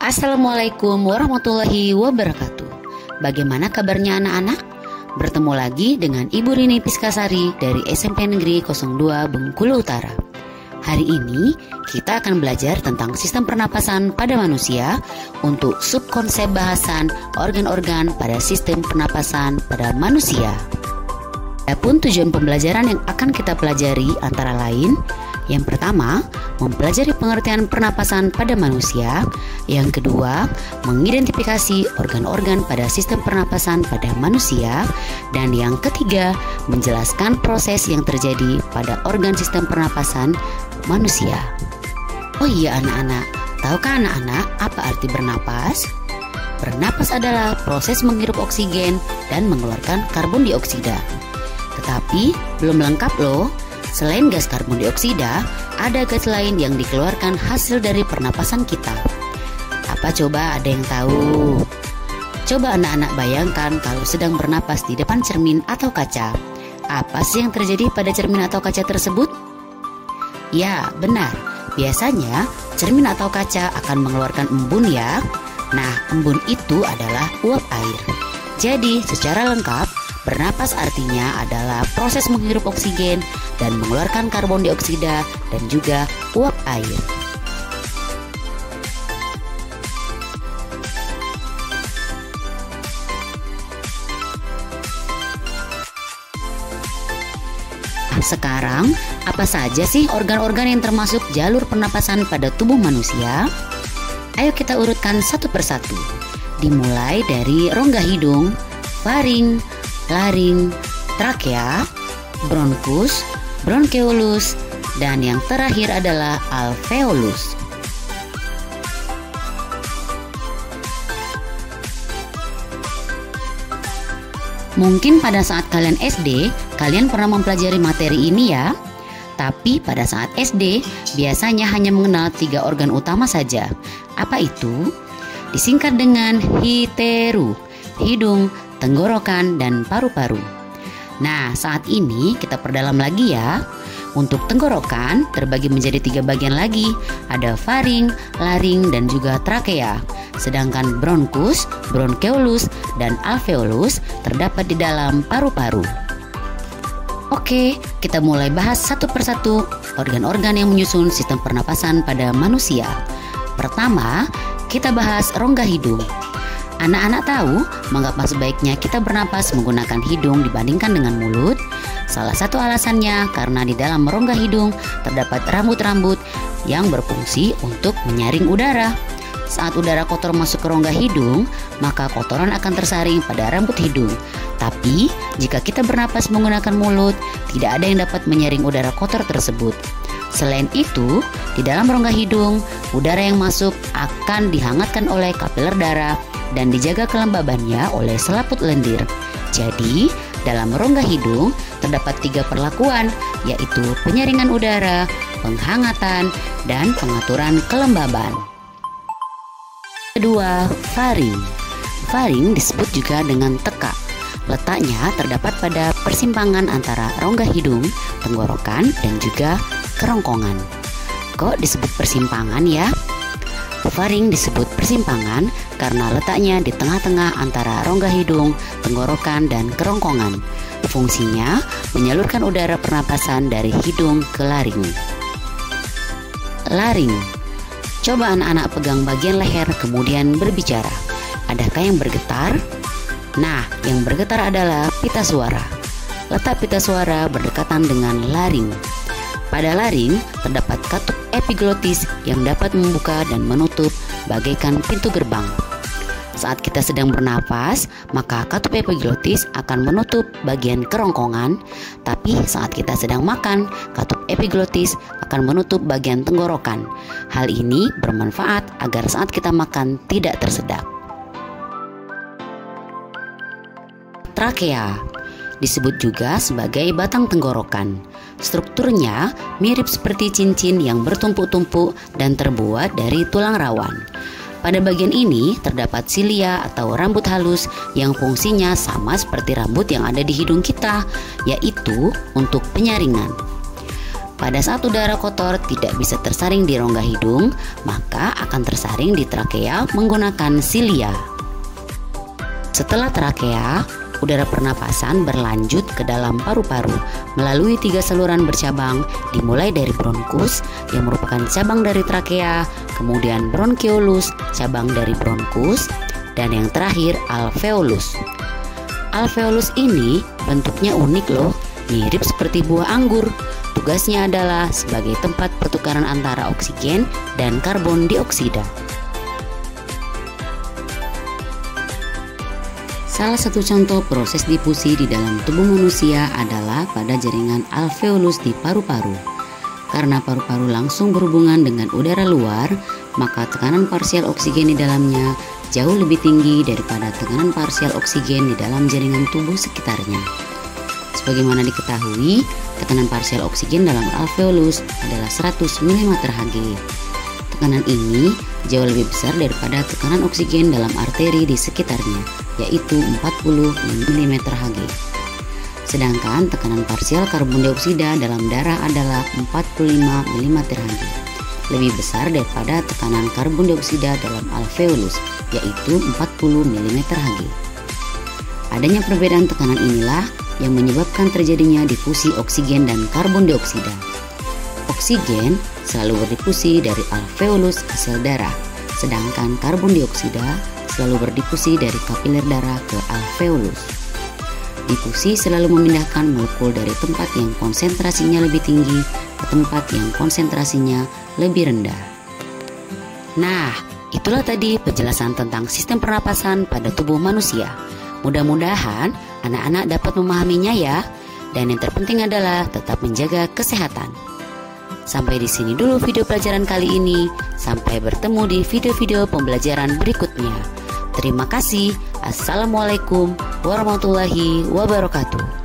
Assalamualaikum warahmatullahi wabarakatuh. Bagaimana kabarnya anak-anak? Bertemu lagi dengan Ibu Rini Piskasari dari SMP Negeri 02 Bengkulu Utara. Hari ini kita akan belajar tentang sistem pernapasan pada manusia untuk subkonsep bahasan organ-organ pada sistem pernapasan pada manusia. Adapun tujuan pembelajaran yang akan kita pelajari antara lain: yang pertama, mempelajari pengertian pernapasan pada manusia. Yang kedua, mengidentifikasi organ-organ pada sistem pernapasan pada manusia. Dan yang ketiga, menjelaskan proses yang terjadi pada organ sistem pernapasan manusia. Oh iya anak-anak, tahukah anak-anak apa arti bernapas? Bernapas adalah proses menghirup oksigen dan mengeluarkan karbon dioksida. Tetapi belum lengkap loh. Selain gas karbon dioksida, ada gas lain yang dikeluarkan hasil dari pernapasan kita. Apa coba, ada yang tahu? Coba anak-anak bayangkan kalau sedang bernapas di depan cermin atau kaca. Apa sih yang terjadi pada cermin atau kaca tersebut? Ya, benar. Biasanya cermin atau kaca akan mengeluarkan embun ya. Nah, embun itu adalah uap air. Jadi, secara lengkap, bernapas artinya adalah proses menghirup oksigen dan mengeluarkan karbon dioksida dan juga uap air. Sekarang, apa saja sih organ-organ yang termasuk jalur pernapasan pada tubuh manusia? Ayo kita urutkan satu persatu. Dimulai dari rongga hidung, faring, laring, trakea, bronkus, bronkeolus, dan yang terakhir adalah alveolus. Mungkin pada saat kalian SD, kalian pernah mempelajari materi ini ya. Tapi pada saat SD, biasanya hanya mengenal 3 organ utama saja. Apa itu? Disingkat dengan HITERU, hidung, tenggorokan, dan paru-paru. Nah, saat ini kita perdalam lagi ya. Untuk tenggorokan terbagi menjadi 3 bagian lagi. Ada faring, laring, dan juga trakea. Sedangkan bronkus, bronkeolus, dan alveolus terdapat di dalam paru-paru. Oke, kita mulai bahas satu persatu organ-organ yang menyusun sistem pernapasan pada manusia. Pertama, kita bahas rongga hidung. Anak-anak tahu mengapa sebaiknya kita bernapas menggunakan hidung dibandingkan dengan mulut? Salah satu alasannya karena di dalam rongga hidung terdapat rambut-rambut yang berfungsi untuk menyaring udara. Saat udara kotor masuk ke rongga hidung, maka kotoran akan tersaring pada rambut hidung. Tapi, jika kita bernapas menggunakan mulut, tidak ada yang dapat menyaring udara kotor tersebut. Selain itu, di dalam rongga hidung, udara yang masuk akan dihangatkan oleh kapiler darah dan dijaga kelembabannya oleh selaput lendir. Jadi, dalam rongga hidung terdapat 3 perlakuan, yaitu penyaringan udara, penghangatan, dan pengaturan kelembaban. Kedua, faring. Faring disebut juga dengan teka. Letaknya terdapat pada persimpangan antara rongga hidung, tenggorokan, dan juga kerongkongan. Kok disebut persimpangan ya? Faring disebut persimpangan karena letaknya di tengah-tengah antara rongga hidung, tenggorokan, dan kerongkongan. Fungsinya menyalurkan udara pernapasan dari hidung ke laring. Laring. Coba anak-anak pegang bagian leher kemudian berbicara. Adakah yang bergetar? Nah, yang bergetar adalah pita suara. Letak pita suara berdekatan dengan laring. Pada laring terdapat katup epiglotis yang dapat membuka dan menutup bagaikan pintu gerbang. Saat kita sedang bernapas, maka katup epiglotis akan menutup bagian kerongkongan, tapi saat kita sedang makan, katup epiglotis akan menutup bagian tenggorokan. Hal ini bermanfaat agar saat kita makan tidak tersedak. Trakea disebut juga sebagai batang tenggorokan. Strukturnya mirip seperti cincin yang bertumpuk-tumpuk dan terbuat dari tulang rawan. Pada bagian ini terdapat silia atau rambut halus yang fungsinya sama seperti rambut yang ada di hidung kita, yaitu untuk penyaringan. Pada saat udara kotor tidak bisa tersaring di rongga hidung, maka akan tersaring di trakea menggunakan silia. Setelah trakea, udara pernapasan berlanjut ke dalam paru-paru melalui 3 saluran bercabang, dimulai dari bronkus yang merupakan cabang dari trakea, kemudian bronchiolus, cabang dari bronkus, dan yang terakhir alveolus. Alveolus ini bentuknya unik loh, mirip seperti buah anggur. Tugasnya adalah sebagai tempat pertukaran antara oksigen dan karbon dioksida. Salah satu contoh proses difusi di dalam tubuh manusia adalah pada jaringan alveolus di paru-paru. Karena paru-paru langsung berhubungan dengan udara luar, maka tekanan parsial oksigen di dalamnya jauh lebih tinggi daripada tekanan parsial oksigen di dalam jaringan tubuh sekitarnya. Sebagaimana diketahui, tekanan parsial oksigen dalam alveolus adalah 100 mmHg. Tekanan ini jauh lebih besar daripada tekanan oksigen dalam arteri di sekitarnya, yaitu 40 mmHg. Sedangkan tekanan parsial karbon dioksida dalam darah adalah 45 mmHg, lebih besar daripada tekanan karbon dioksida dalam alveolus, yaitu 40 mmHg. Adanya perbedaan tekanan inilah yang menyebabkan terjadinya difusi oksigen dan karbon dioksida. Oksigen selalu berdifusi dari alveolus ke sel darah, sedangkan karbon dioksida selalu berdifusi dari kapiler darah ke alveolus. Difusi selalu memindahkan molekul dari tempat yang konsentrasinya lebih tinggi ke tempat yang konsentrasinya lebih rendah. Nah, itulah tadi penjelasan tentang sistem pernapasan pada tubuh manusia. Mudah-mudahan anak-anak dapat memahaminya ya. Dan yang terpenting adalah tetap menjaga kesehatan. Sampai di sini dulu video pelajaran kali ini. Sampai bertemu di video-video pembelajaran berikutnya. Terima kasih. Assalamualaikum warahmatullahi wabarakatuh.